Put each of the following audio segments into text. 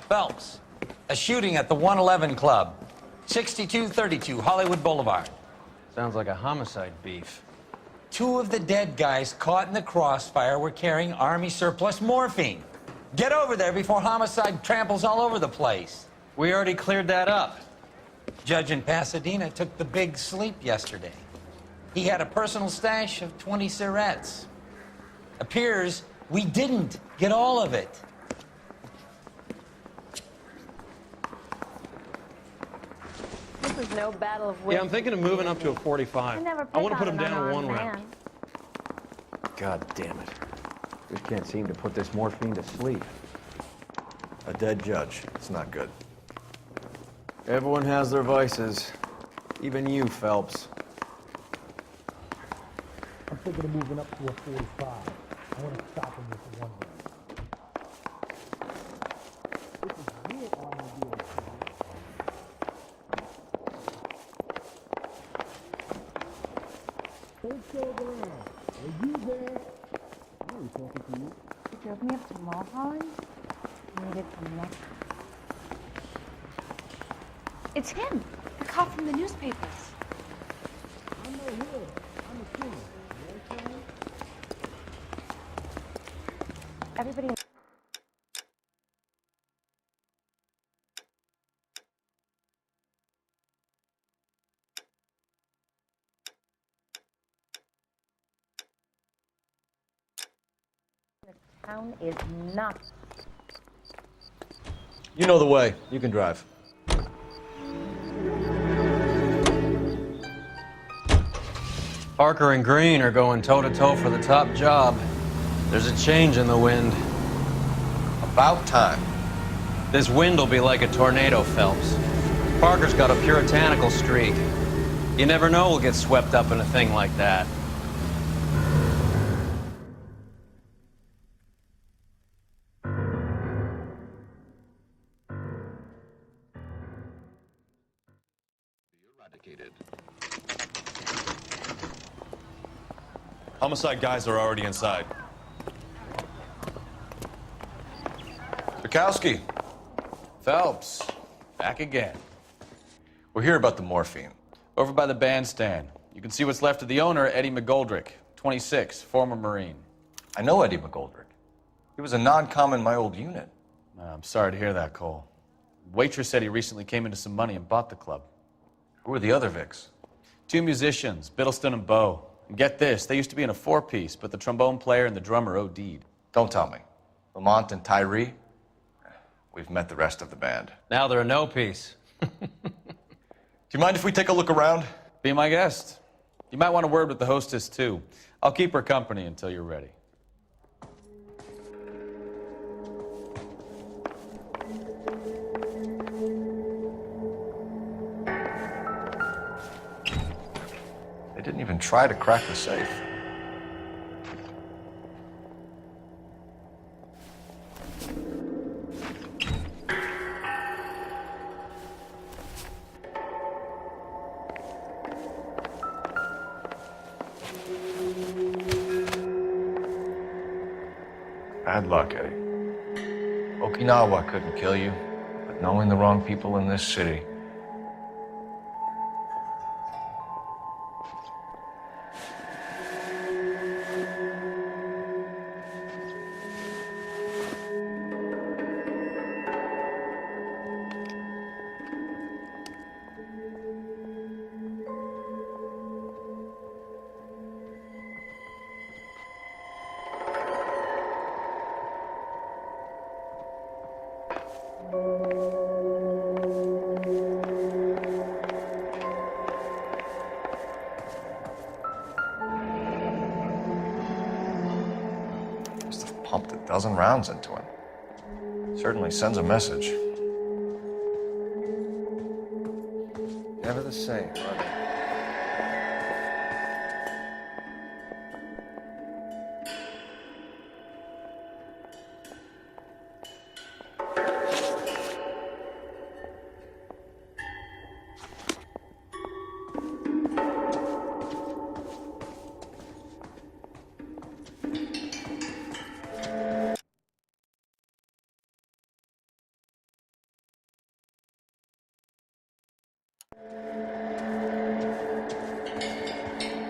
Phelps, a shooting at the 111 Club, 6232 Hollywood Boulevard. Sounds like a homicide beef. 2 of the dead guys caught in the crossfire were carrying Army surplus morphine. Get over there before homicide tramples all over the place. We already cleared that up. Judge in Pasadena took the big sleep yesterday. He had a personal stash of 20 cigarettes. Appears we didn't get all of it. This is no battle of wits. Yeah, I'm thinking of moving up to a 45. I want to put him down to 1 round. God damn it. Just can't seem to put this morphine to sleep. A dead judge. It's not good. Everyone has their vices. Even you, Phelps. I'm thinking of moving up to a 45. I want to stop him with 1 round. This is real automobile. Don't show around. Are you there? I was talking to you. You drove me up to Mulholland? Needed some next. It's him, the cop from the newspapers. I'm not here. I'm a king. You understand? Everybody. The town is not. You know the way. You can drive. Parker and Green are going toe-to-toe for the top job. There's a change in the wind. About time. This wind will be like a tornado, Phelps. Parker's got a puritanical streak. You never know we'll get swept up in a thing like that. Eradicated. Homicide guys are already inside. Bukowski. Phelps, back again. We're here about the morphine. Over by the bandstand. You can see what's left of the owner, Eddie McGoldrick, 26, former Marine. I know Eddie McGoldrick. He was a non-com in my old unit. I'm sorry to hear that, Cole. Waitress said he recently came into some money and bought the club. Who are the other Vics? 2 musicians, Biddleston and Bowe. And get this, they used to be in a 4-piece, but the trombone player and the drummer OD'd. Don't tell me. Lamont and Tyree? We've met the rest of the band. Now they're a no-piece. Do you mind if we take a look around? Be my guest. You might want a word with the hostess, too. I'll keep her company until you're ready. They didn't even try to crack the safe. Bad luck, Eddie. Okinawa couldn't kill you, but knowing the wrong people in this city. Must have pumped a dozen rounds into him. Certainly sends a message. Never the same, are they?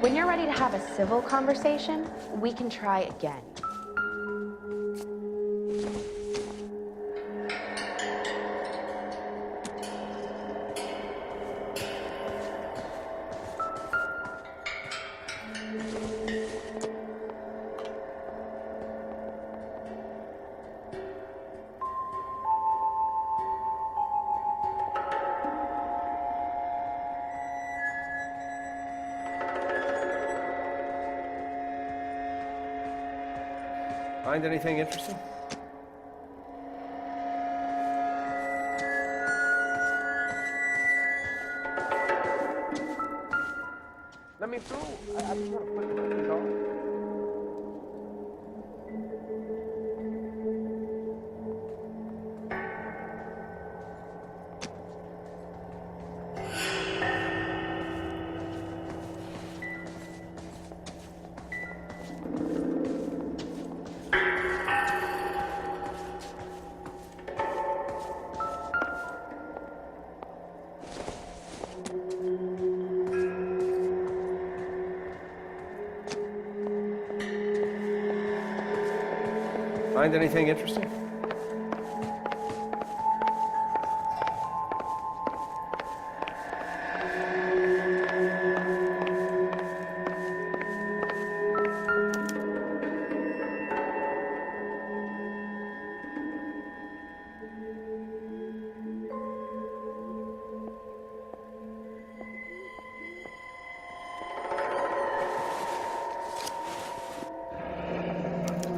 When you're ready to have a civil conversation, we can try again. Find anything interesting? Let me through. I just want to put these on. Find anything interesting?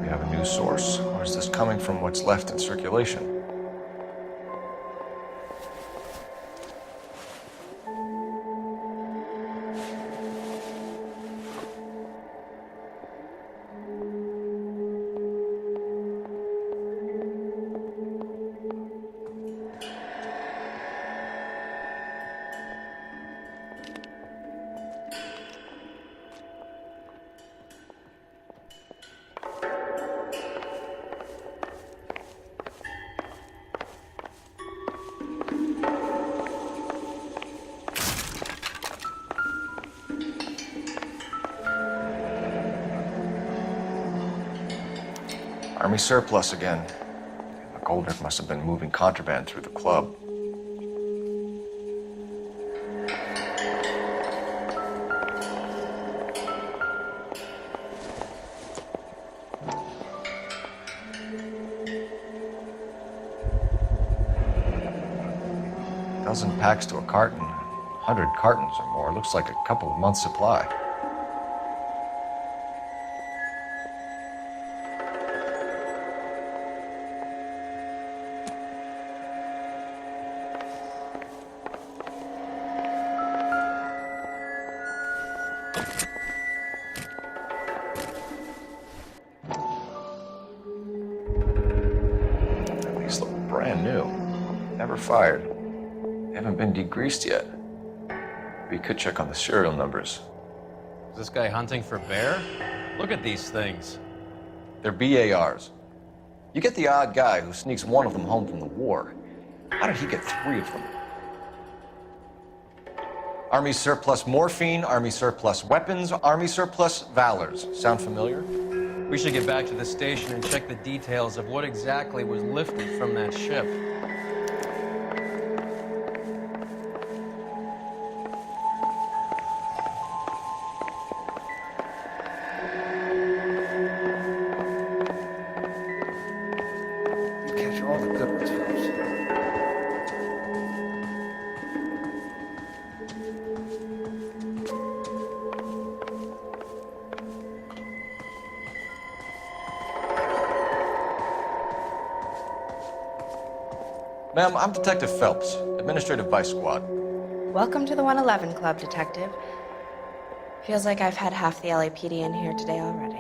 We have a news source, or is this coming from what's left in circulation? Army surplus again. The Goldrick must have been moving contraband through the club. Dozen packs to a carton, 100 cartons or more. Looks like a couple of months' supply. These look brand new. Never fired. They haven't been degreased yet. We could check on the serial numbers. Is this guy hunting for bear? Look at these things. They're BARs. You get the odd guy who sneaks one of them home from the war. How did he get 3 of them? Army surplus morphine, Army surplus weapons, Army surplus valors. Sound familiar? We should get back to the station and check the details of what exactly was lifted from that ship. Catch all the good ones first. Ma'am, I'm Detective Phelps, Administrative Vice Squad. Welcome to the 111 Club, Detective. Feels like I've had half the LAPD in here today already.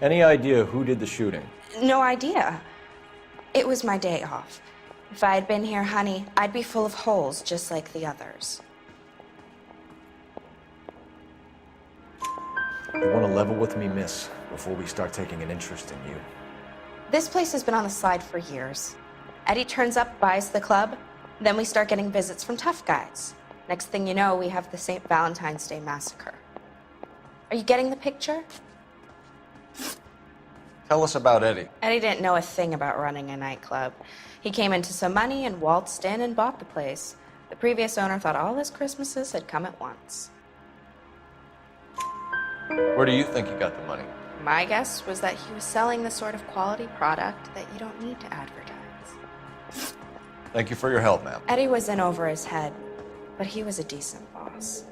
Any idea who did the shooting? No idea. It was my day off. If I had been here, honey, I'd be full of holes just like the others. You want to level with me, miss, before we start taking an interest in you. This place has been on the slide for years. Eddie turns up, buys the club, then we start getting visits from tough guys. Next thing you know, we have the St. Valentine's Day massacre. Are you getting the picture? Tell us about Eddie. Eddie didn't know a thing about running a nightclub. He came into some money and waltzed in and bought the place. The previous owner thought all his Christmases had come at once. Where do you think he got the money? My guess was that he was selling the sort of quality product that you don't need to advertise. Thank you for your help, ma'am. Eddie was in over his head, but he was a decent boss.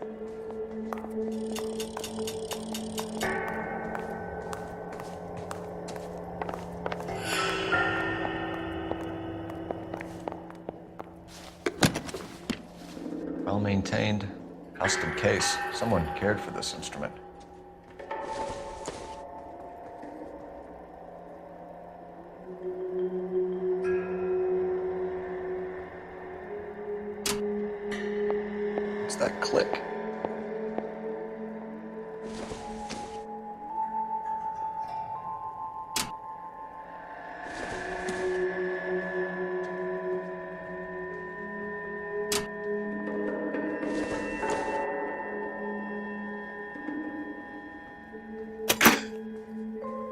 Well-maintained, custom case. Someone cared for this instrument. What's that click?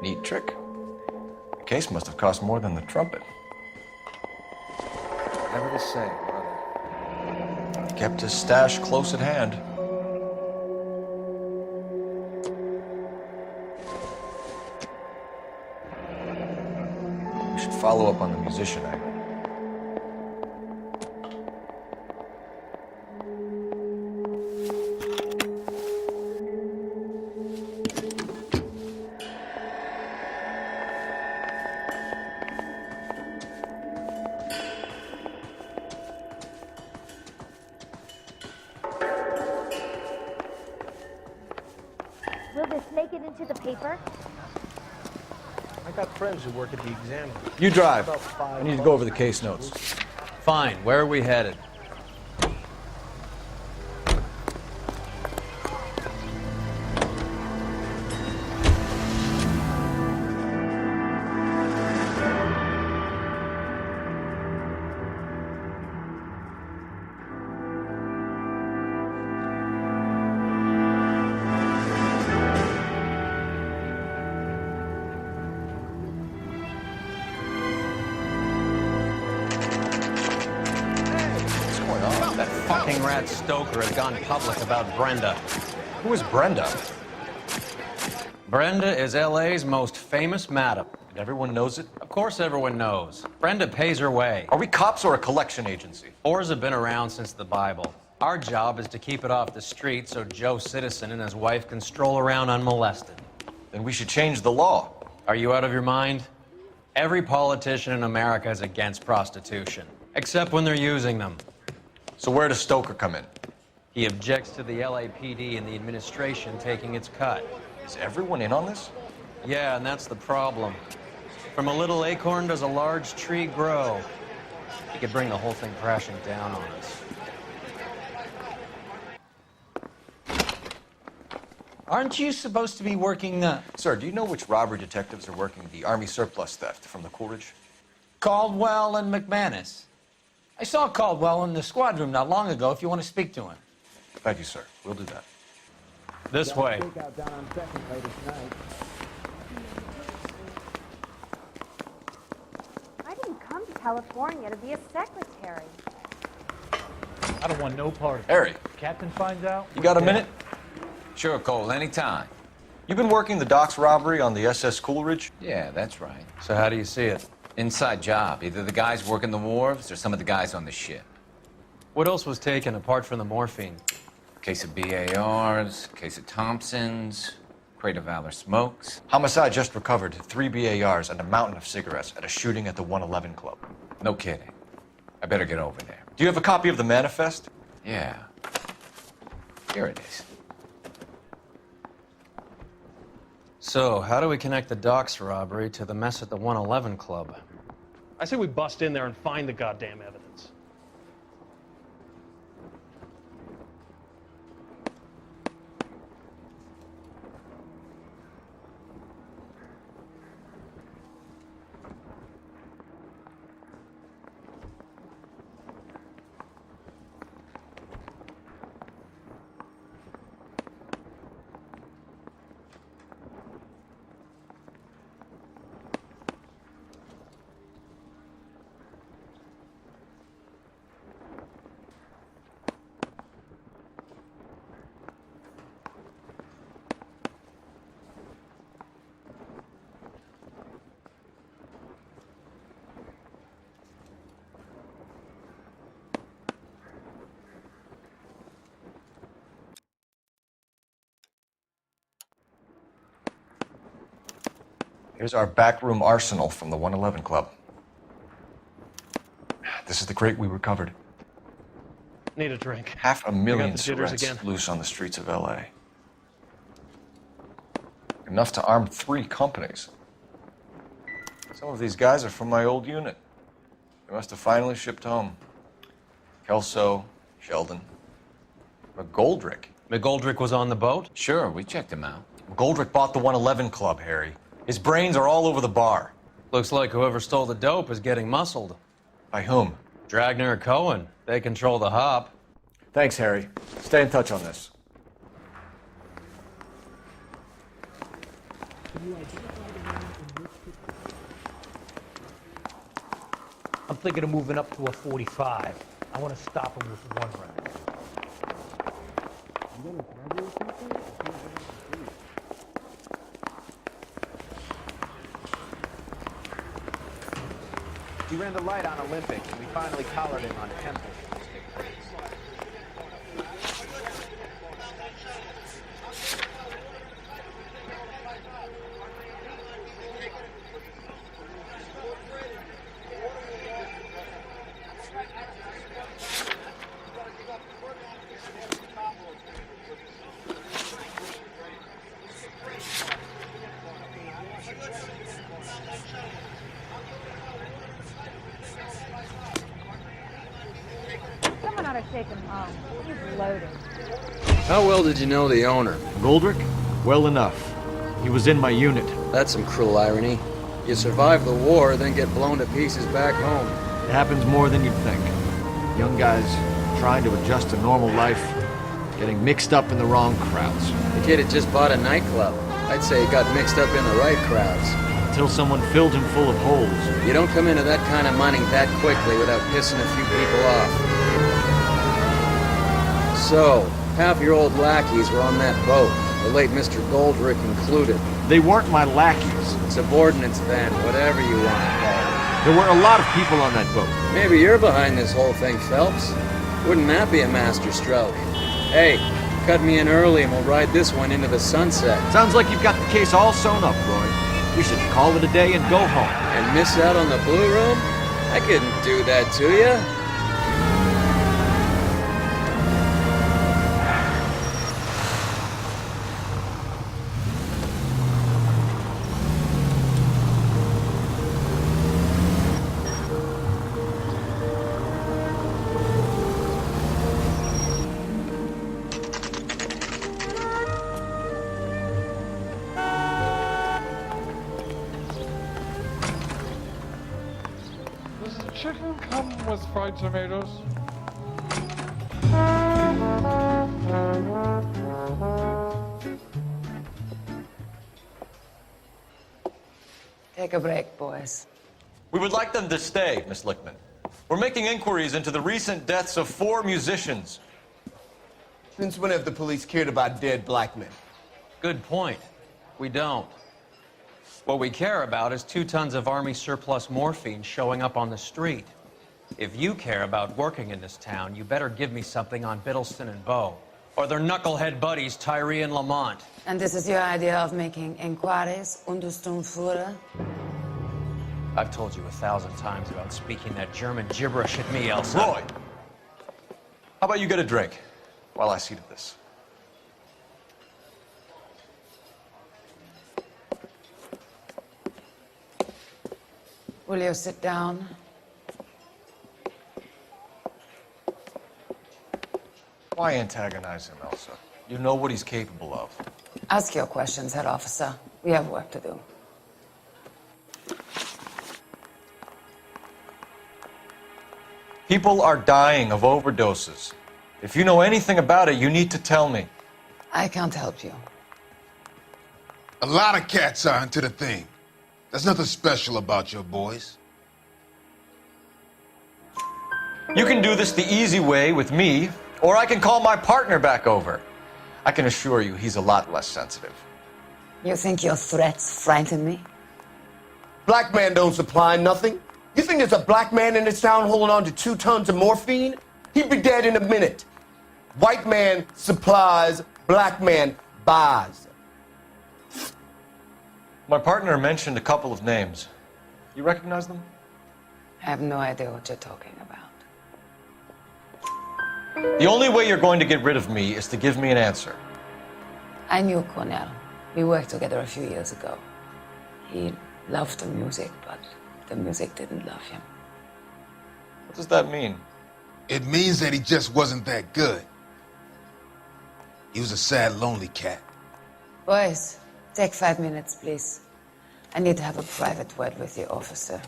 Neat trick. The case must have cost more than the trumpet. Never the same, are they? Kept his stash close at hand. We should follow up on the musician angle. Will this make it into the paper? I got friends who work at the Examiner. You drive. About 5 I need to go over the case notes. Fine, where are we headed? What's going on? That fucking rat Stoker has gone public about Brenda. Who is Brenda? Brenda is LA's most famous madam. And everyone knows it? Of course everyone knows. Brenda pays her way. Are we cops or a collection agency? Whores have been around since the Bible. Our job is to keep it off the street so Joe Citizen and his wife can stroll around unmolested. Then we should change the law. Are you out of your mind? Every politician in America is against prostitution, except when they're using them. So where does Stoker come in? He objects to the LAPD and the administration taking its cut. Is everyone in on this? Yeah, and that's the problem. From a little acorn does a large tree grow. He could bring the whole thing crashing down on us. Aren't you supposed to be working Sir, do you know which robbery detectives are working the Army surplus theft from the Coolidge? Caldwell and McManus? I saw Caldwell in the squad room not long ago if you want to speak to him. Thank you, sir. We'll do that. This way. Takeout down on Second later tonight. I didn't come to California to be a secretary. I don't want no part of it. Harry, Captain finds out. you got a minute? Sure, Cole, anytime. You've been working the docks robbery on the SS Coolidge? Yeah, that's right. So how do you see it? Inside job. Either the guys working the wharves or some of the guys on the ship. What else was taken apart from the morphine? Case of BARs, case of Thompsons, crate of Valor smokes. Homicide just recovered 3 BARs and a mountain of cigarettes at a shooting at the 111 Club. No kidding. I better get over there. Do you have a copy of the manifest? Yeah. Here it is. So, how do we connect the docks robbery to the mess at the 111 Club? I say we bust in there and find the goddamn evidence. Here's our backroom arsenal from the 111 Club. This is the crate we recovered. Need a drink. 500,000 the jitters cigarettes again. loose on the streets of LA. Enough to arm 3 companies. Some of these guys are from my old unit. They must have finally shipped home. Kelso, Sheldon, McGoldrick. McGoldrick was on the boat? Sure, we checked him out. McGoldrick bought the 111 Club, Harry. His brains are all over the bar. Looks like whoever stole the dope is getting muscled. By whom? Dragner or Cohen. They control the hop. Thanks, Harry. Stay in touch on this. I'm thinking of moving up to a 45. I want to stop him with one round. He ran the light on Olympic, and we finally collared him on Temple. Someone ought to take him home. He's loaded. How well did you know the owner? Goldrick? Well enough. He was in my unit. That's some cruel irony. You survive the war, then get blown to pieces back home. It happens more than you'd think. Young guys trying to adjust to normal life, getting mixed up in the wrong crowds. The kid had just bought a nightclub. I'd say he got mixed up in the right crowds. Until someone filled him full of holes. You don't come into that kind of money that quickly without pissing a few people off. So, half your old lackeys were on that boat, the late Mr. Goldrick included. They weren't my lackeys. Subordinates then, whatever you want to call them. There were a lot of people on that boat. Maybe you're behind this whole thing, Phelps. Wouldn't that be a master stroke? Hey, cut me in early and we'll ride this one into the sunset. Sounds like you've got the case all sewn up, Roy. We should call it a day and go home. And miss out on the Blue Room? I couldn't do that to you. Does the chicken come with fried tomatoes? Take a break, boys. We would like them to stay, Miss Lickman. We're making inquiries into the recent deaths of 4 musicians. Since when have the police cared about dead black men? Good point. We don't. What we care about is 2 tons of Army surplus morphine showing up on the street. If you care about working in this town, you better give me something on Biddleston and Bow, or their knucklehead buddies Tyree and Lamont. And this is your idea of making inquiries under Sturmführer? I've told you 1,000 times about speaking that German gibberish at me, Elsa. Roy, how about you get a drink while I see to this? Will you sit down? Why antagonize him, Elsa? You know what he's capable of. Ask your questions, head officer. We have work to do. People are dying of overdoses. If you know anything about it, you need to tell me. I can't help you. A lot of cats are into the thing. There's nothing special about your boys. You can do this the easy way with me, or I can call my partner back over. I can assure you he's a lot less sensitive. You think your threats frighten me? Black man don't supply nothing. You think there's a black man in this town holding on to 2 tons of morphine? He'd be dead in a minute. White man supplies, black man buys. My partner mentioned a couple of names. You recognize them? I have no idea what you're talking about. The only way you're going to get rid of me is to give me an answer. I knew Cornell. We worked together a few years ago. He loved the music, but the music didn't love him. What does that mean? It means that he just wasn't that good. He was a sad, lonely cat. Boys, take 5 minutes, please. I need to have a private word with the officer.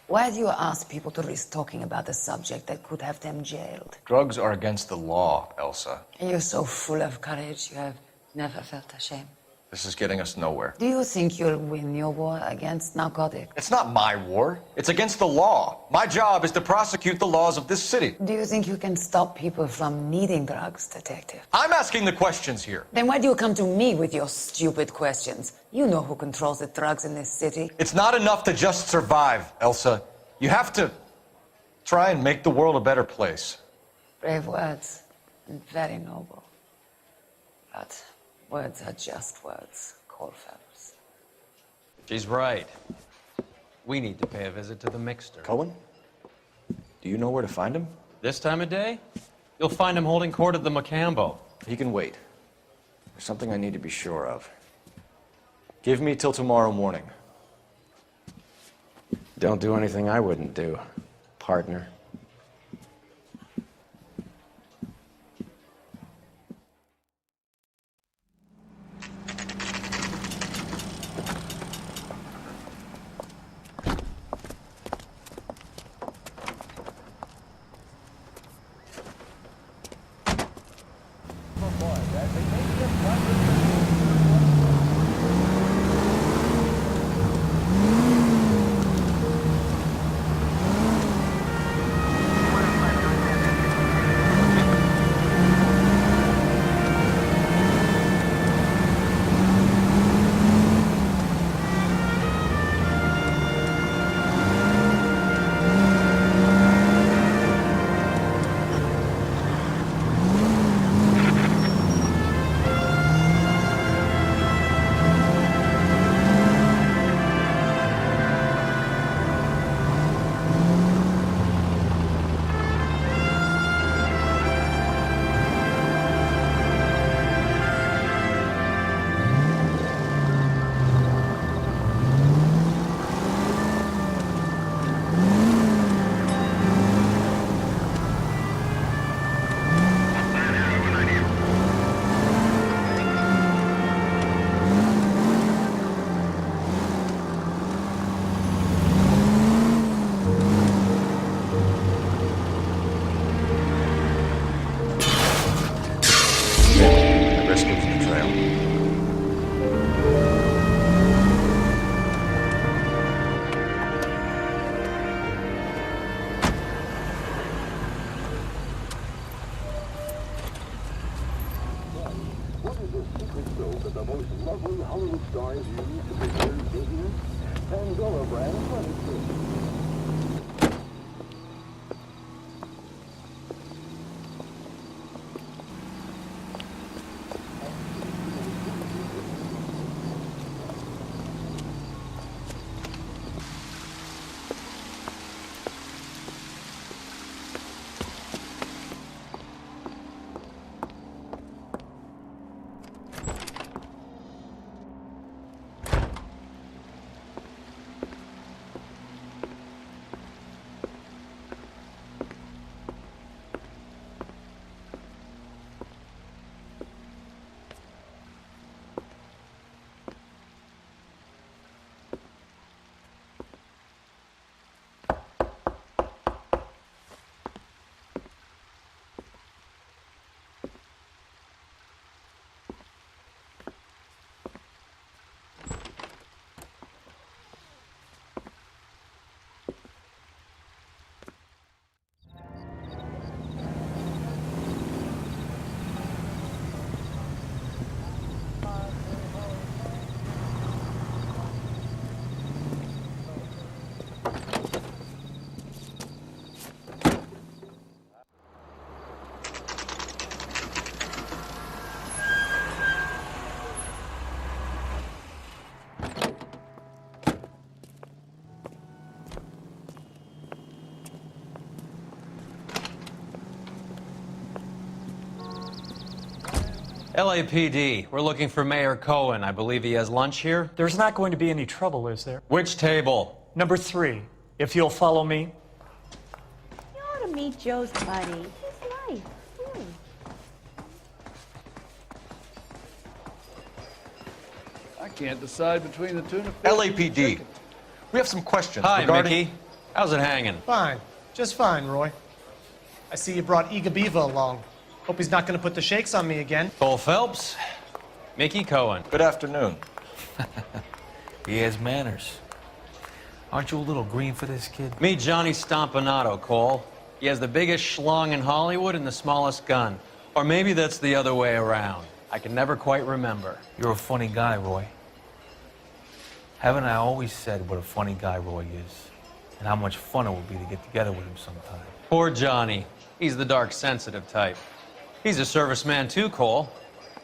Why do you ask people to risk talking about a subject that could have them jailed? Drugs are against the law, Elsa. And you're so full of courage, you have never felt ashamed. This is getting us nowhere. Do you think you'll win your war against narcotics? It's not my war. It's against the law. My job is to prosecute the laws of this city. Do you think you can stop people from needing drugs, detective? I'm asking the questions here. Then why do you come to me with your stupid questions? You know who controls the drugs in this city. It's not enough to just survive, Elsa. You have to try and make the world a better place. Brave words, and very noble. But words are just words, Coalfellas. She's right. We need to pay a visit to the Mixter. Cohen? Do you know where to find him? This time of day? You'll find him holding court at the Macambo. He can wait. There's something I need to be sure of. Give me till tomorrow morning. Don't do anything I wouldn't do, partner. LAPD, we're looking for Mayor Cohen. I believe he has lunch here. There's not going to be any trouble, is there? Which table? Number 3, if you'll follow me. You ought to meet Joe's buddy. He's nice. Really. I can't decide between the tuna fish. LAPD. We have some questions Hi, regarding... Mickey. How's it hanging? Fine. Just fine, Roy. I see you brought Eager Beaver along. Hope he's not going to put the shakes on me again. Cole Phelps, Mickey Cohen. Good afternoon. He has manners. Aren't you a little green for this kid? Meet Johnny Stompanato, Cole. He has the biggest schlong in Hollywood and the smallest gun. Or maybe that's the other way around. I can never quite remember. You're a funny guy, Roy. Haven't I always said what a funny guy Roy is? And how much fun it would be to get together with him sometime. Poor Johnny. He's the dark, sensitive type. He's a serviceman too, Cole.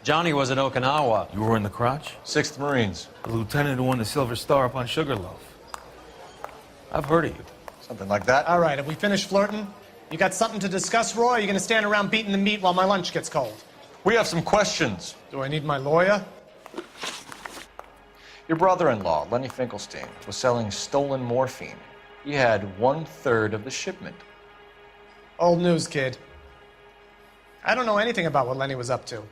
Johnny was at Okinawa. You were in the crotch? 6th Marines. The lieutenant who won the Silver Star up on Sugarloaf. I've heard of you. Something like that. All right, have we finished flirting? You got something to discuss, Roy? Or are you going to stand around beating the meat while my lunch gets cold? We have some questions. Do I need my lawyer? Your brother-in-law, Lenny Finkelstein, was selling stolen morphine. He had 1/3 of the shipment. Old news, kid. I don't know anything about what Lenny was up to.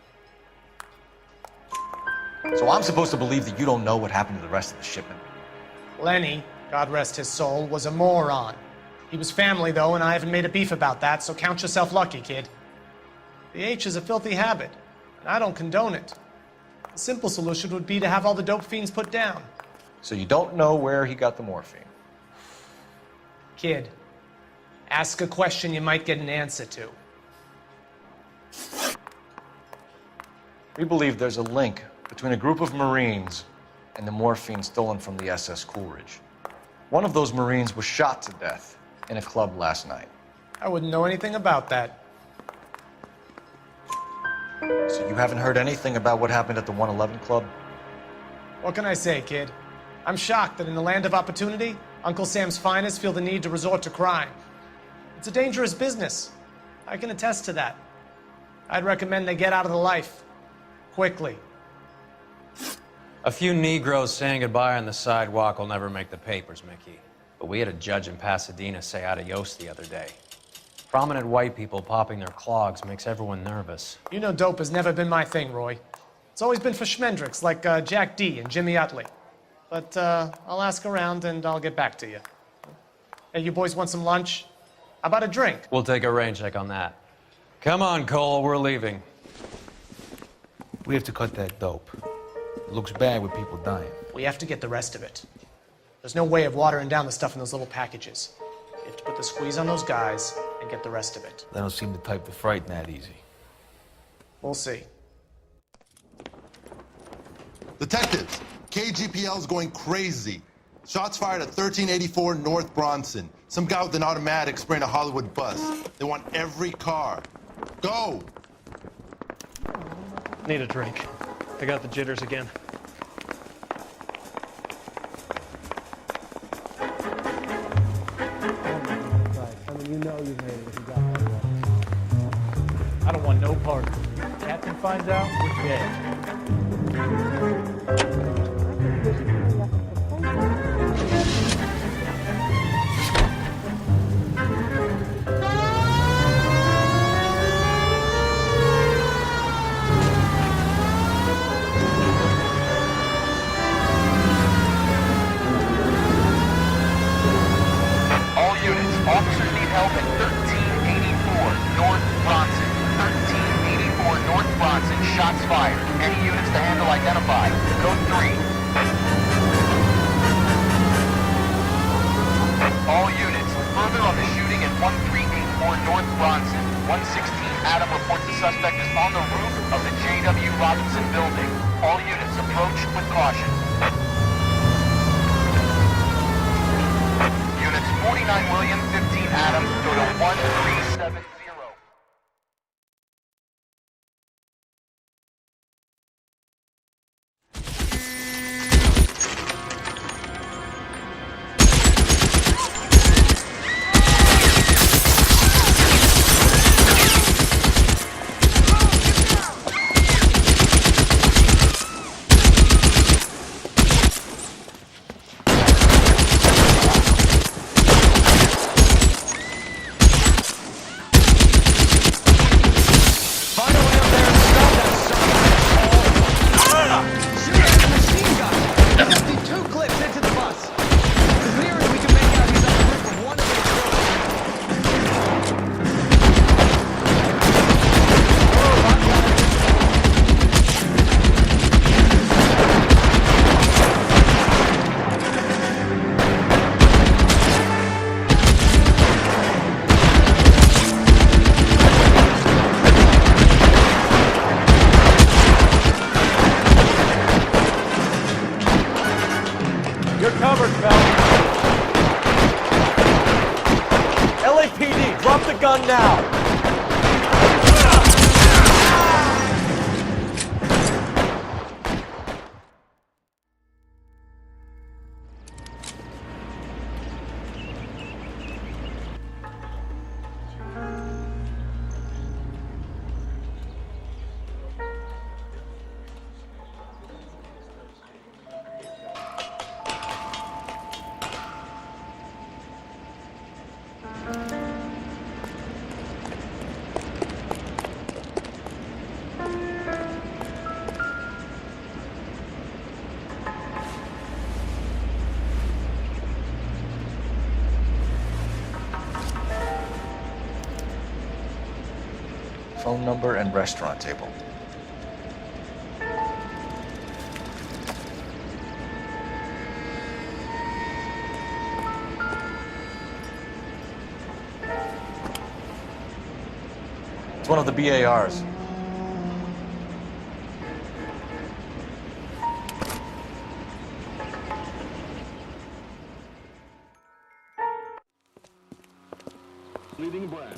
So I'm supposed to believe that you don't know what happened to the rest of the shipment? Lenny, God rest his soul, was a moron. He was family, though, and I haven't made a beef about that, so count yourself lucky, kid. The H is a filthy habit, and I don't condone it. The simple solution would be to have all the dope fiends put down. So you don't know where he got the morphine? Kid, ask a question you might get an answer to. We believe there's a link between a group of Marines and the morphine stolen from the SS Coolidge. One of those Marines was shot to death in a club last night. I wouldn't know anything about that. So you haven't heard anything about what happened at the 111 Club? What can I say, kid? I'm shocked that in the land of opportunity, Uncle Sam's finest feel the need to resort to crime. It's a dangerous business. I can attest to that. I'd recommend they get out of the life. Quickly. A few Negroes saying goodbye on the sidewalk will never make the papers, Mickey. But we had a judge in Pasadena say adios the other day. Prominent white people popping their clogs makes everyone nervous. You know dope has never been my thing, Roy. It's always been for schmendricks like Jack D. and Jimmy Utley. But I'll ask around and I'll get back to you. Hey, you boys want some lunch? How about a drink? We'll take a rain check on that. Come on, Cole, we're leaving. We have to cut that dope. It looks bad with people dying. We have to get the rest of it. There's no way of watering down the stuff in those little packages. You have to put the squeeze on those guys and get the rest of it. They don't seem the type to frighten that easy. We'll see. Detectives, KGPL's going crazy. Shots fired at 1384 North Bronson. Some guy with an automatic spraying a Hollywood bus. They want every car. Go! Need a drink. I got the jitters again. You know you made it if you got that one. I don't want no part of it. Captain finds out, we're dead. All units, officers need help at 1384 North Bronson. 1384 North Bronson, shots fired. Any units to handle identified. Code 3. All units, further on the shooting at 1384 North Bronson. 116 Adam reports the suspect is on the roof of the J.W. Robinson building. All units approach with caution. Units 49 William, 15 Adam, go to 137. done now. Phone number and restaurant table. It's one of the BARs.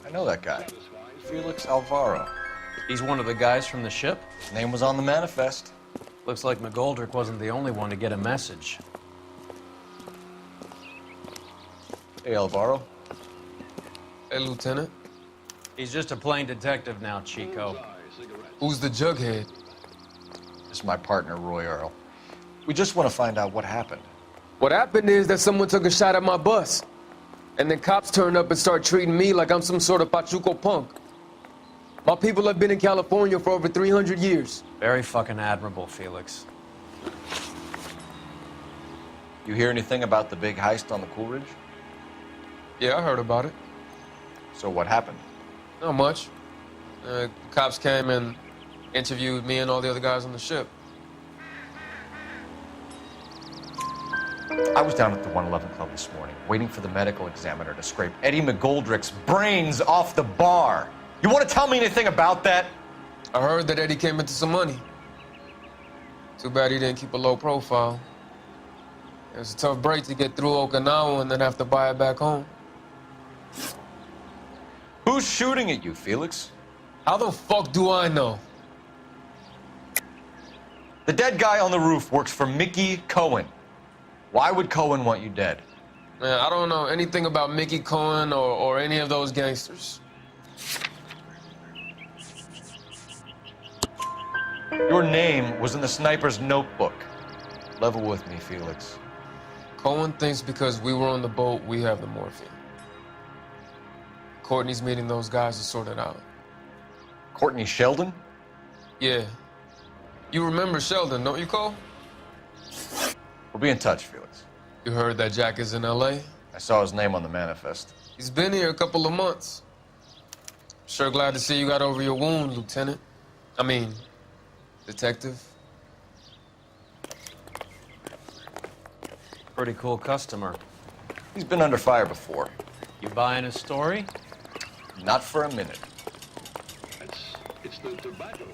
I know that guy. Felix Alvaro. He's one of the guys from the ship? His name was on the manifest. Looks like McGoldrick wasn't the only one to get a message. Hey, Alvaro. Hey, Lieutenant. He's just a plain detective now, Chico. Who's the jughead? This is my partner, Roy Earl. We just want to find out what happened. What happened is that someone took a shot at my bus. And then cops turned up and start treating me like I'm some sort of Pachuco punk. My people have been in California for over 300 years. Very fucking admirable, Felix. You hear anything about the big heist on the Coolidge? Yeah, I heard about it. So what happened? Not much. Cops came and interviewed me and all the other guys on the ship. I was down at the 111 Club this morning, waiting for the medical examiner to scrape Eddie McGoldrick's brains off the bar. You want to tell me anything about that? I heard that Eddie came into some money. Too bad he didn't keep a low profile. It was a tough break to get through Okinawa and then have to buy it back home. Who's shooting at you, Felix? How the fuck do I know? The dead guy on the roof works for Mickey Cohen. Why would Cohen want you dead? Man, I don't know anything about Mickey Cohen or any of those gangsters. Your name was in the sniper's notebook. Level with me, Felix. Cohen thinks because we were on the boat, we have the morphine. Courtney's meeting those guys to sort it out. Courtney Sheldon? Yeah. You remember Sheldon, don't you, Cole? We'll be in touch, Felix. You heard that Jack is in L.A.? I saw his name on the manifest. He's been here a couple of months. Sure glad to see you got over your wound, Lieutenant. I mean, Detective. Pretty cool customer. He's been under fire before. You buying his story? Not for a minute. It's the tobacco.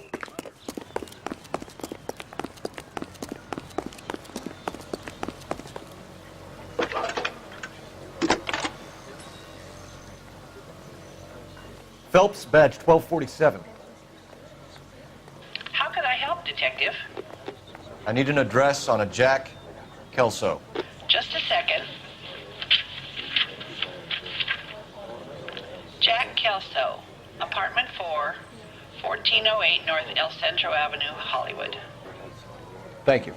Phelps, badge 1247. How can I help, Detective? I need an address on a Jack Kelso. Just a second. Jack Kelso, apartment 4, 1408 North El Centro Avenue, Hollywood. Thank you.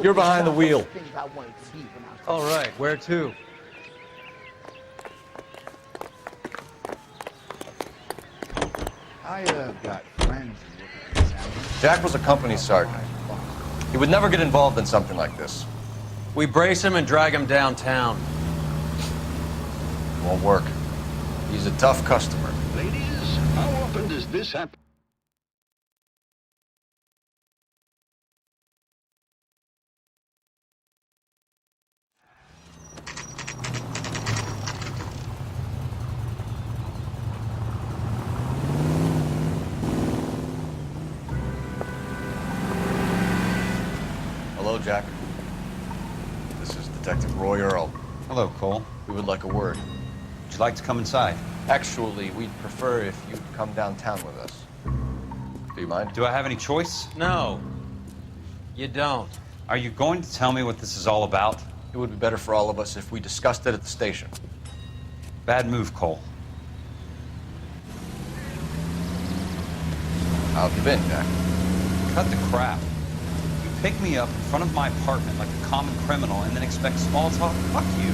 You're behind the wheel. All right, where to? I got friends who work at this alley. Jack was a company sergeant. He would never get involved in something like this. We brace him and drag him downtown. It won't work. He's a tough customer. Ladies, how often does this happen? Jack. This is Detective Roy Earl. Hello, Cole. We would like a word. Would you like to come inside? Actually, we'd prefer if you'd come downtown with us. Do you mind? Do I have any choice? No, you don't. Are you going to tell me what this is all about? It would be better for all of us if we discussed it at the station. Bad move, Cole. How have you been, Jack? Cut the crap. You pick me up in front of my apartment like a common criminal and then expect small talk? Fuck you.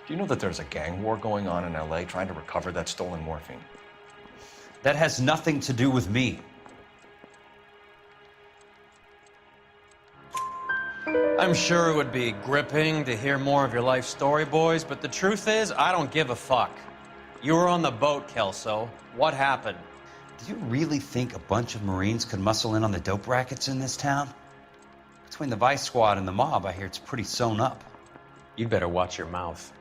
Do you know that there's a gang war going on in LA trying to recover that stolen morphine? That has nothing to do with me. I'm sure it would be gripping to hear more of your life story, boys, but the truth is, I don't give a fuck. You were on the boat, Kelso. What happened? Do you really think a bunch of Marines could muscle in on the dope rackets in this town? Between the Vice Squad and the mob, I hear it's pretty sewn up. You'd better watch your mouth.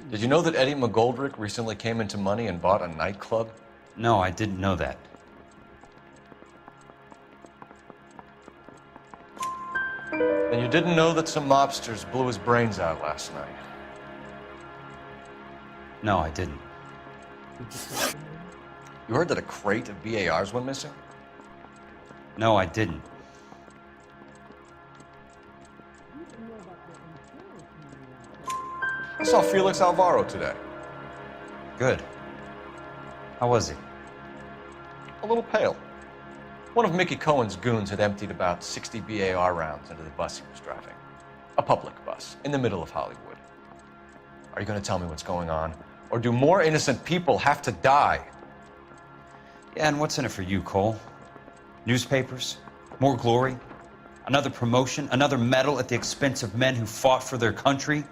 Did you know that Eddie McGoldrick recently came into money and bought a nightclub? No, I didn't know that. And you didn't know that some mobsters blew his brains out last night? No, I didn't. You heard that a crate of BARs went missing? No, I didn't. I saw Felix Alvaro today. Good. How was he? A little pale. One of Mickey Cohen's goons had emptied about 60 BAR rounds into the bus he was driving. A public bus, in the middle of Hollywood. Are you going to tell me what's going on? Or do more innocent people have to die? Yeah, and what's in it for you, Cole? Newspapers? More glory? Another promotion? Another medal at the expense of men who fought for their country?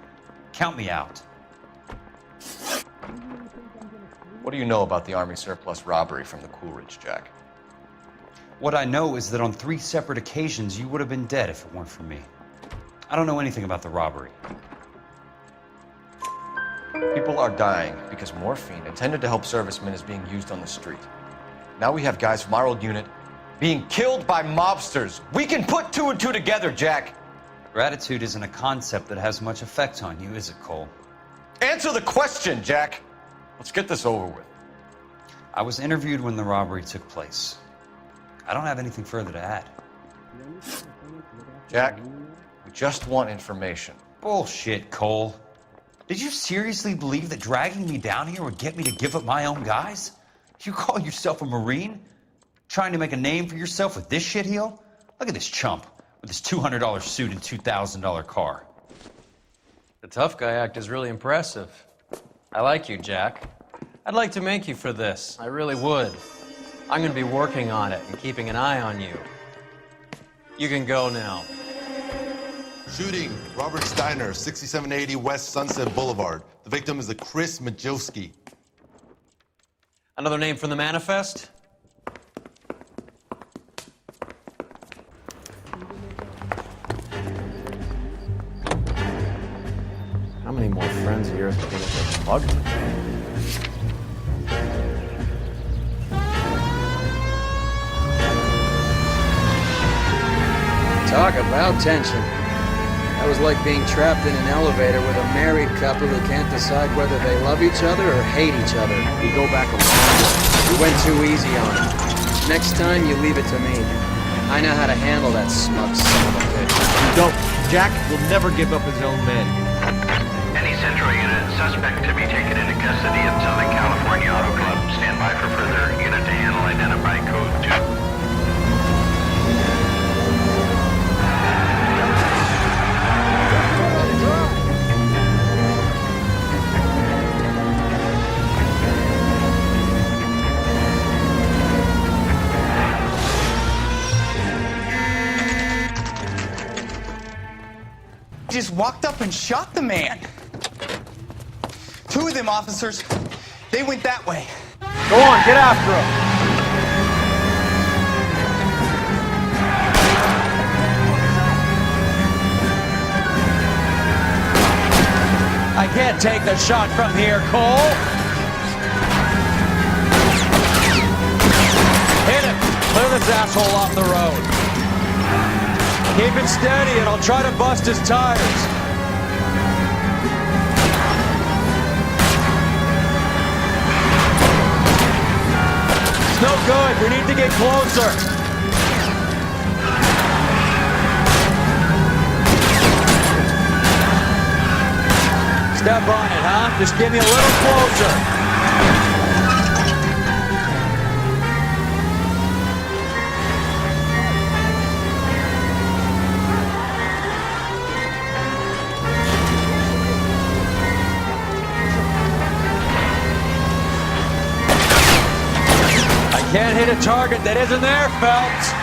Count me out. What do you know about the Army surplus robbery from the Coolidge, Jack? What I know is that on 3 separate occasions, you would have been dead if it weren't for me. I don't know anything about the robbery. People are dying because morphine intended to help servicemen is being used on the street. Now we have guys from our old unit being killed by mobsters. We can put 2 and 2 together, Jack. Gratitude isn't a concept that has much effect on you, is it, Cole? Answer the question, Jack. Let's get this over with. I was interviewed when the robbery took place. I don't have anything further to add. Jack, we just want information. Bullshit, Cole. Did you seriously believe that dragging me down here would get me to give up my own guys? You call yourself a Marine? Trying to make a name for yourself with this shitheel? Look at this chump with his $200 suit and $2,000 car. The tough guy act is really impressive. I like you, Jack. I'd like to make you for this. I really would. I'm going to be working on it and keeping an eye on you. You can go now. Shooting, Robert Steiner, 6780 West Sunset Boulevard. The victim is a Chris Majowski. Another name from the manifest? How many more friends of yours are gonna get bugged today? Talk about tension. That was like being trapped in an elevator with a married couple who can't decide whether they love each other or hate each other. We go back a long way. You went too easy on him. Next time, you leave it to me. I know how to handle that smug son of a bitch. You don't. Jack will never give up his own men. Any Central unit, suspect to be taken into custody at Southern California Auto Club. Stand by for further unit to handle identify code 2. Just walked up and shot the man. 2 of them officers, they went that way. Go on, get after him. can't take the shot from here, Cole. Hit him. Clear this asshole off the road. Keep it steady and I'll try to bust his tires. It's no good. We need to get closer. Step on it, huh? Just give me a little closer. I can't hit a target that isn't there, Phelps.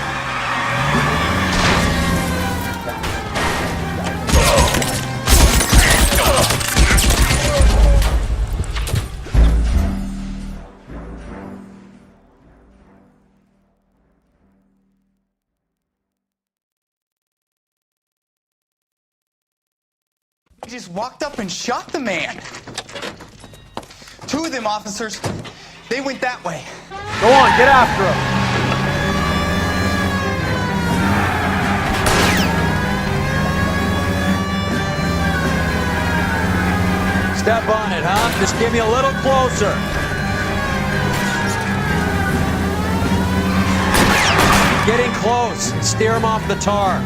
He just walked up and shot the man. Two of them officers, they went that way. Go on, get after him. Step on it, huh? Just give me a little closer. Getting close. Steer him off the tar.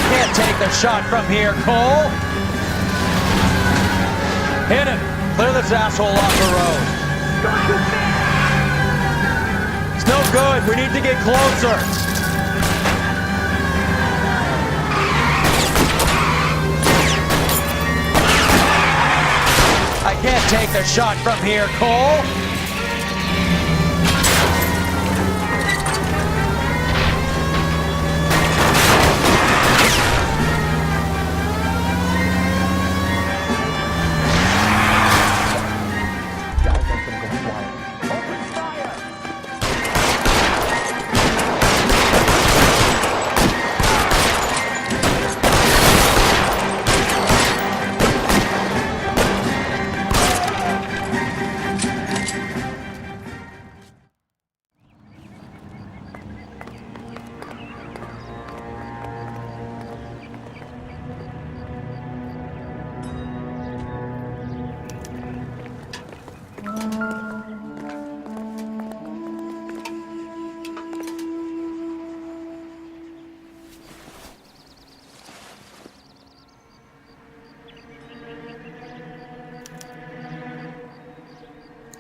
Can't take the shot from here, Cole. Hit him. Clear this asshole off the road. It's no good. We need to get closer. I can't take the shot from here, Cole.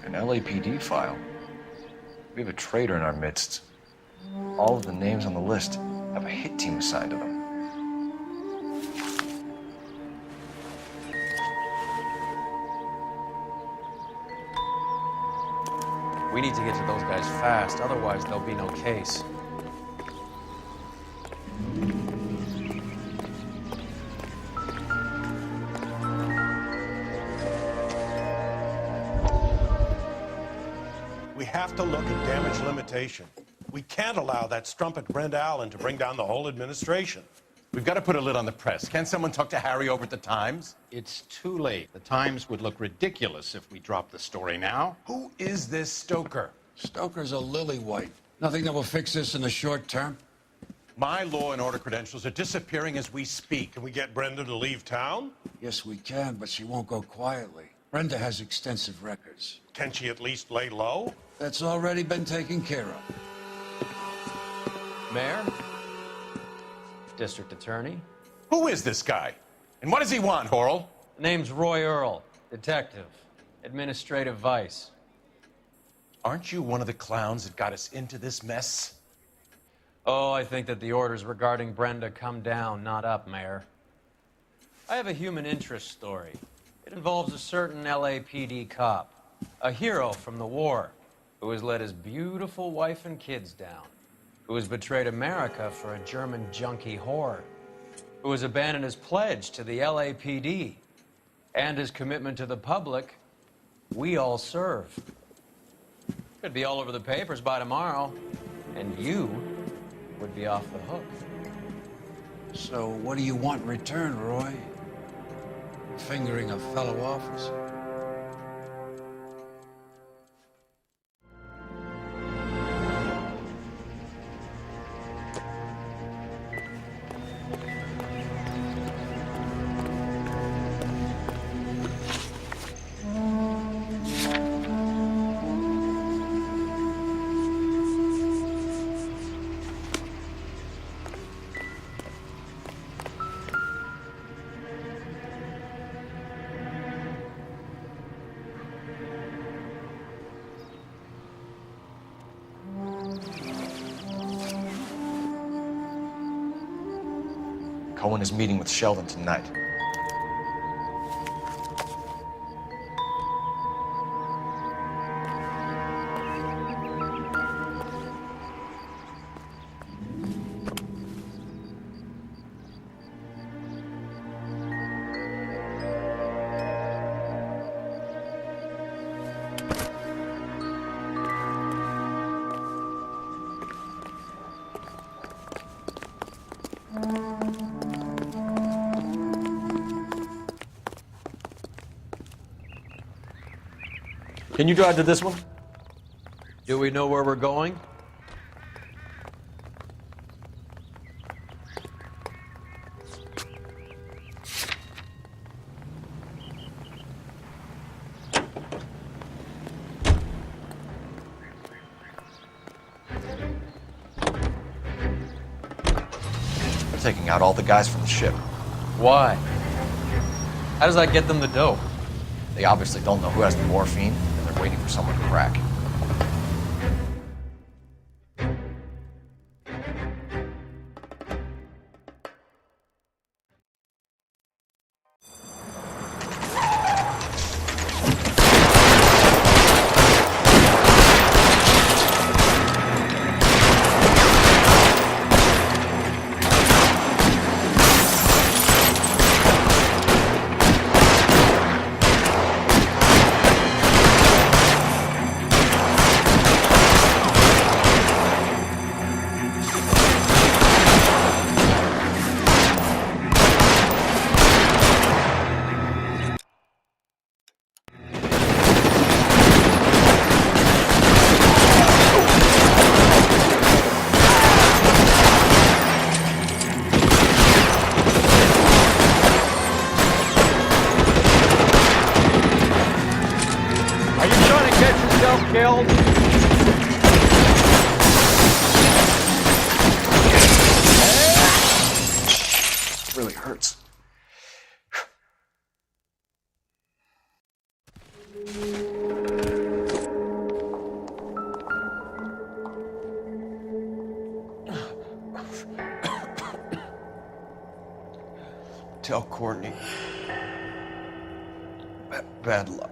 An LAPD file. We have a traitor in our midst. All of the names on the list have a hit team assigned to them. We need to get to those guys fast, otherwise there'll be no case. We have to look at damage limitation. We can't allow that strumpet Brent Allen to bring down the whole administration. We've got to put a lid on the press. Can someone talk to Harry over at the Times? It's too late. The Times would look ridiculous if we dropped the story now. Who is this Stoker? Stoker's a lily-white. Nothing that will fix this in the short term. My law and order credentials are disappearing as we speak. Can we get Brenda to leave town? Yes, we can, but she won't go quietly. Brenda has extensive records. Can she at least lay low? That's already been taken care of. Mayor? District Attorney? Who is this guy? And what does he want, Horrell? Name's Roy Earl, detective, administrative vice. Aren't you one of the clowns that got us into this mess? Oh, I think that the orders regarding Brenda come down, not up, Mayor. I have a human interest story. It involves a certain LAPD cop, a hero from the war, who has let his beautiful wife and kids down, who has betrayed America for a German junkie whore, who has abandoned his pledge to the LAPD and his commitment to the public we all serve. Should be all over the papers by tomorrow. And you would be off the hook. So what do you want in return, Roy? Fingering a fellow officer? Cohen is meeting with Sheldon tonight. Can you drive to this one? Do we know where we're going? They're taking out all the guys from the ship. Why? How does that get them the dope? They obviously don't know who has the morphine, and they're waiting for someone to crack. Killed. Really hurts. Tell Courtney. Bad luck.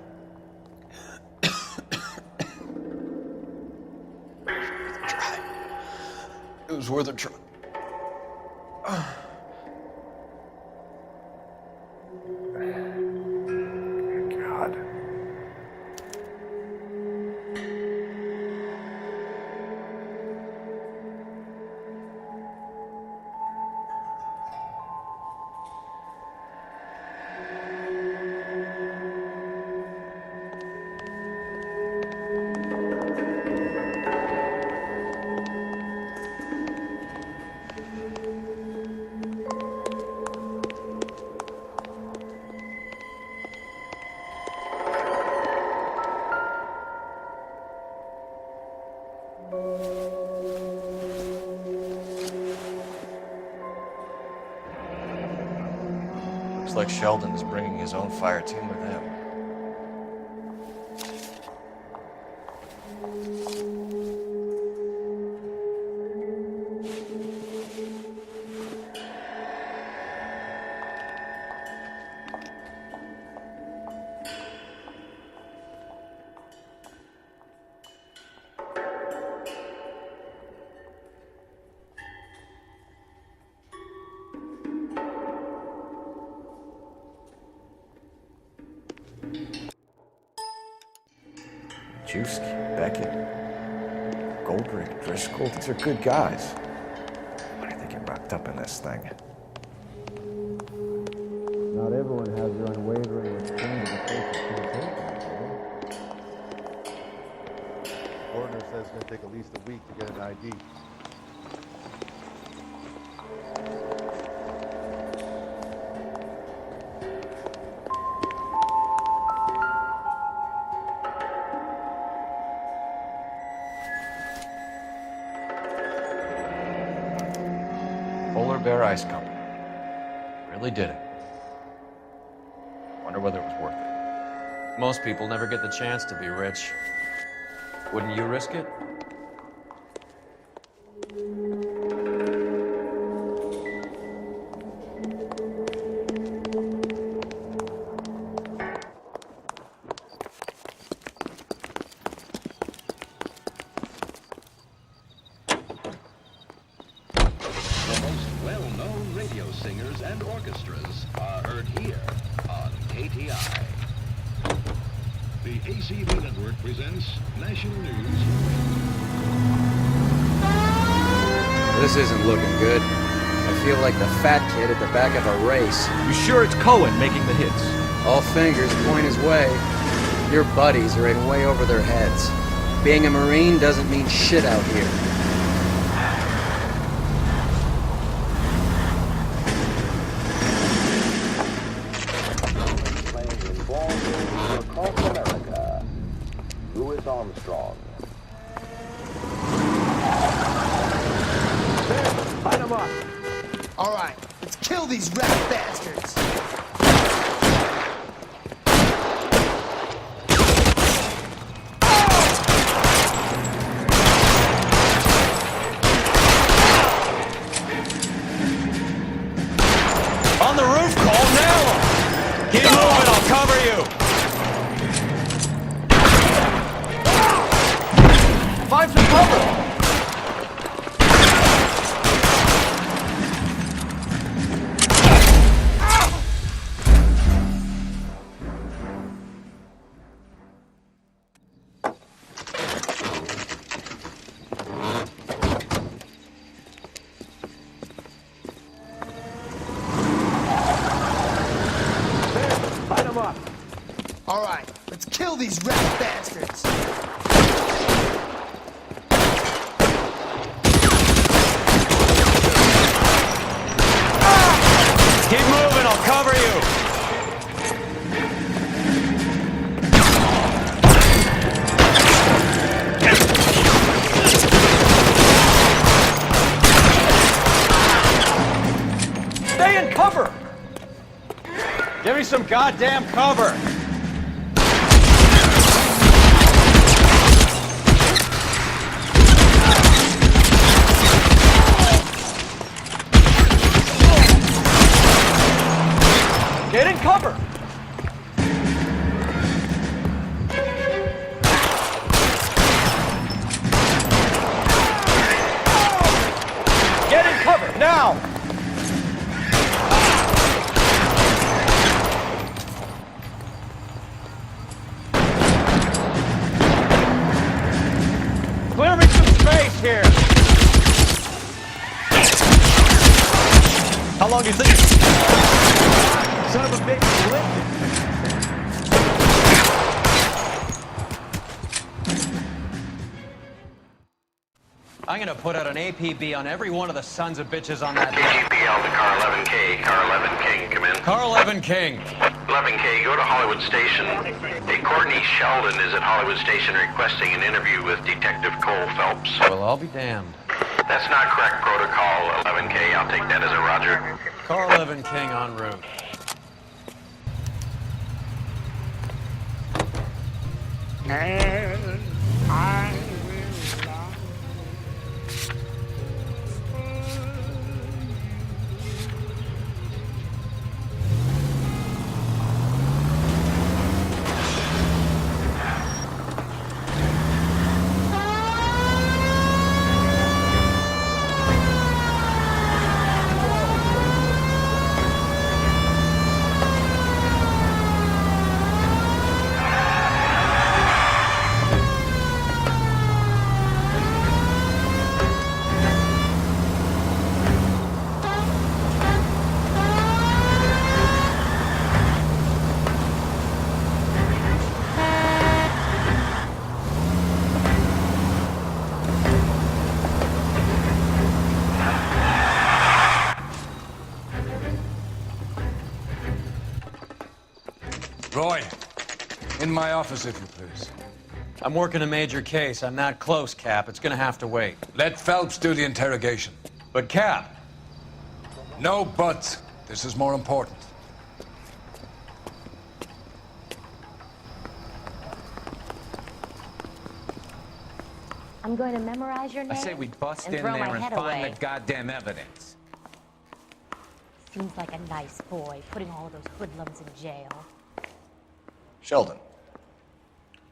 It was worth a try. God. Looks like Sheldon is bringing his own fire team with him. Juice, Beckett. Goldrick, Driscoll, these are good guys. Why do they get wrapped up in this thing? Not everyone has your unwavering return to the face of temptation. Ordner says it's going to take at least a week to get an ID. Polar Bear Ice Company. Really did it. Wonder whether it was worth it. Most people never get the chance to be rich. Wouldn't you risk it? Well-known radio singers and orchestras are heard here on KTI. The ACB network presents national news. This isn't looking good. I feel like the fat kid at the back of a race. You sure it's Cohen making the hits? All fingers point his way. Your buddies are in way over their heads. Being a Marine doesn't mean shit out here. Across America, Louis Armstrong. Line them up. All right, let's kill these rat bastards. On the roof, Cole, now! Keep moving, I'll cover you! Find some cover! Line them up. All right, let's kill these rat bastards. Keep moving, I'll cover you! Stay in cover! Give me some goddamn cover! Get in cover! Get in cover, now! Clear me some space here! How long do you think? Son of a bitch, you lifted. I'm gonna put out an APB on every one of the sons of bitches on that list. KGPL to Car 11K. Car 11 King, come in. Car 11 King. 11K, go to Hollywood Station. Hey, Courtney Sheldon is at Hollywood Station requesting an interview with Detective Cole Phelps. Well, I'll be damned. That's not correct protocol, 11K. I'll take that as a roger. Car 11 King en route. And I will lie. my office, if you please. I'm working a major case. I'm not close, Cap. It's gonna have to wait. Let Phelps do the interrogation. But, Cap... No buts. This is more important. I'm going to memorize your name. I say we bust and in throw there my and head find away. the goddamn evidence. Seems like a nice boy, putting all of those hoodlums in jail. Sheldon,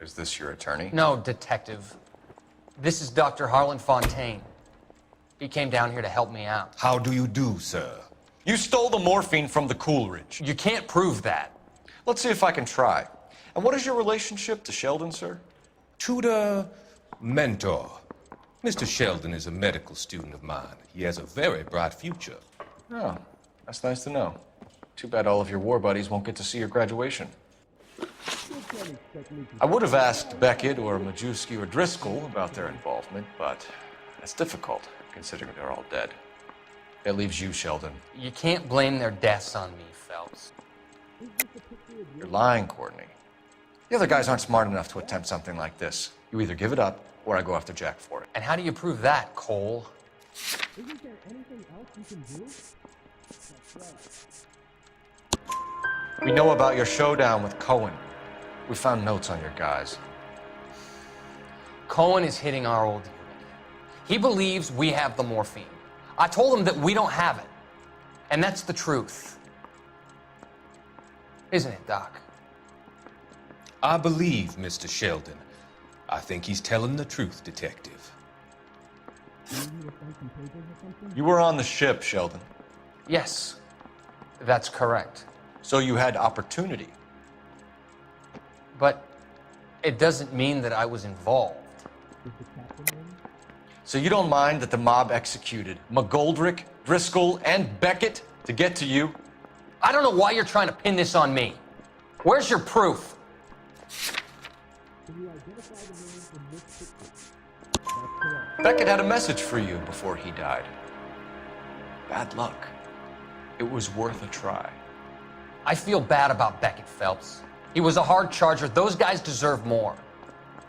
is this your attorney? No, detective. This is Dr. Harlan Fontaine. He came down here to help me out. How do you do, sir? You stole the morphine from the Coolidge. You can't prove that. Let's see if I can try. And what is your relationship to Sheldon, sir? Tutor, mentor. Mr. Sheldon is a medical student of mine. He has a very bright future. Oh, that's nice to know. Too bad all of your war buddies won't get to see your graduation. I would have asked Beckett or Majewski or Driscoll about their involvement, but that's difficult, considering they're all dead. It leaves you, Sheldon. You can't blame their deaths on me, Phelps. You're lying, Courtney. The other guys aren't smart enough to attempt something like this. You either give it up, or I go after Jack for it. And how do you prove that, Cole? Isn't there anything else you can do? We know about your showdown with Cohen. We found notes on your guys. Cohen is hitting our old unit. He believes we have the morphine. I told him that we don't have it. And that's the truth. Isn't it, Doc? I believe Mr. Sheldon. I think he's telling the truth, Detective. You were on the ship, Sheldon. Yes, that's correct. So you had opportunity. But it doesn't mean that I was involved. So you don't mind that the mob executed McGoldrick, Driscoll, and Beckett to get to you? I don't know why you're trying to pin this on me. Where's your proof? Beckett had a message for you before he died. Bad luck. It was worth a try. I feel bad about Beckett, Phelps. He was a hard charger. Those guys deserve more.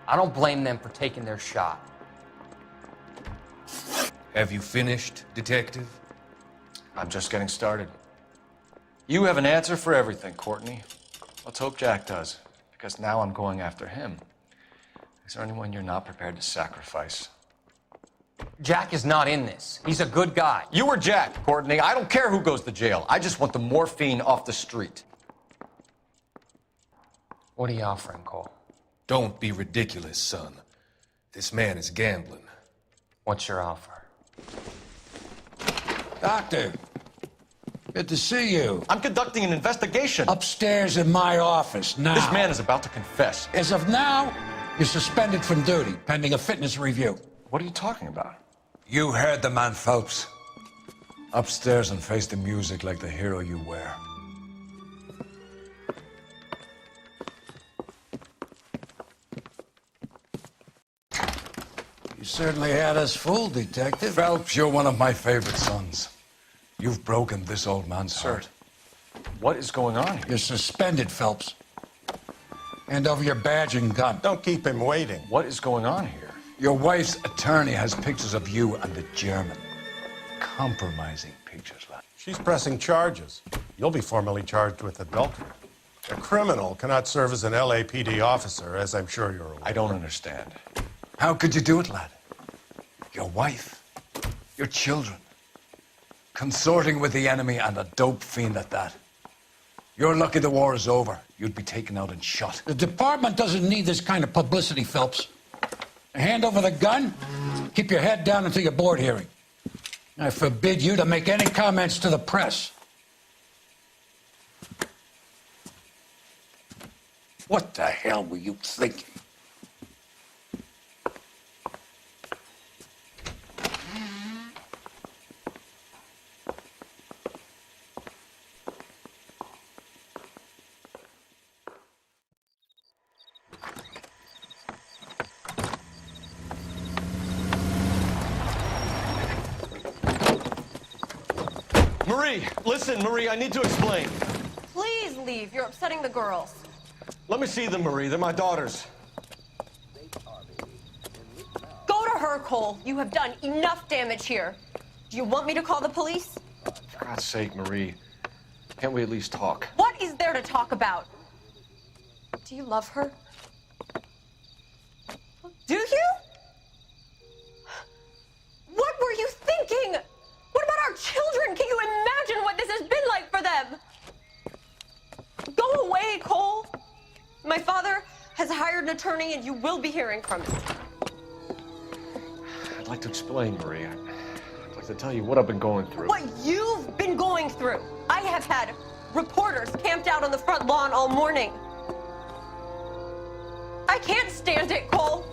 I don't blame them for taking their shot. Have you finished, Detective? I'm just getting started. You have an answer for everything, Courtney. Let's hope Jack does, because now I'm going after him. Is there anyone you're not prepared to sacrifice? Jack is not in this. He's a good guy. You or Jack, Courtney. I don't care who goes to jail. I just want the morphine off the street. What are you offering, Cole? Don't be ridiculous, son. This man is gambling. What's your offer? Doctor, good to see you. I'm conducting an investigation. Upstairs in my office, now. This man is about to confess. As of now, you're suspended from duty, pending a fitness review. What are you talking about? You heard the man, Phelps. Upstairs and face the music like the hero you were. You certainly had us fooled, Detective. Phelps, you're one of my favorite sons. You've broken this old man's heart. What is going on here? You're suspended, Phelps. Hand over your badge and gun. Don't keep him waiting. What is going on here? Your wife's attorney has pictures of you and the German. Compromising pictures, lad. She's pressing charges. You'll be formally charged with adultery. A criminal cannot serve as an LAPD officer, as I'm sure you're aware. I don't understand. How could you do it, lad? Your wife, your children, consorting with the enemy and a dope fiend at that. You're lucky the war is over. You'd be taken out and shot. The department doesn't need this kind of publicity, Phelps. Hand over the gun, keep your head down until your board hearing. I forbid you to make any comments to the press. What the hell were you thinking? Marie, listen, Marie, I need to explain. Please leave. You're upsetting the girls. Let me see them, Marie. They're my daughters. Go to her, Cole. You have done enough damage here. Do you want me to call the police? For God's sake, Marie. Can't we at least talk? What is there to talk about? Do you love her? Do you? What were you thinking? What about our children? Can you imagine what this has been like for them? Go away, Cole. My father has hired an attorney and you will be hearing from him. I'd like to explain, Marie. I'd like to tell you what I've been going through. What you've been going through. I have had reporters camped out on the front lawn all morning. I can't stand it, Cole.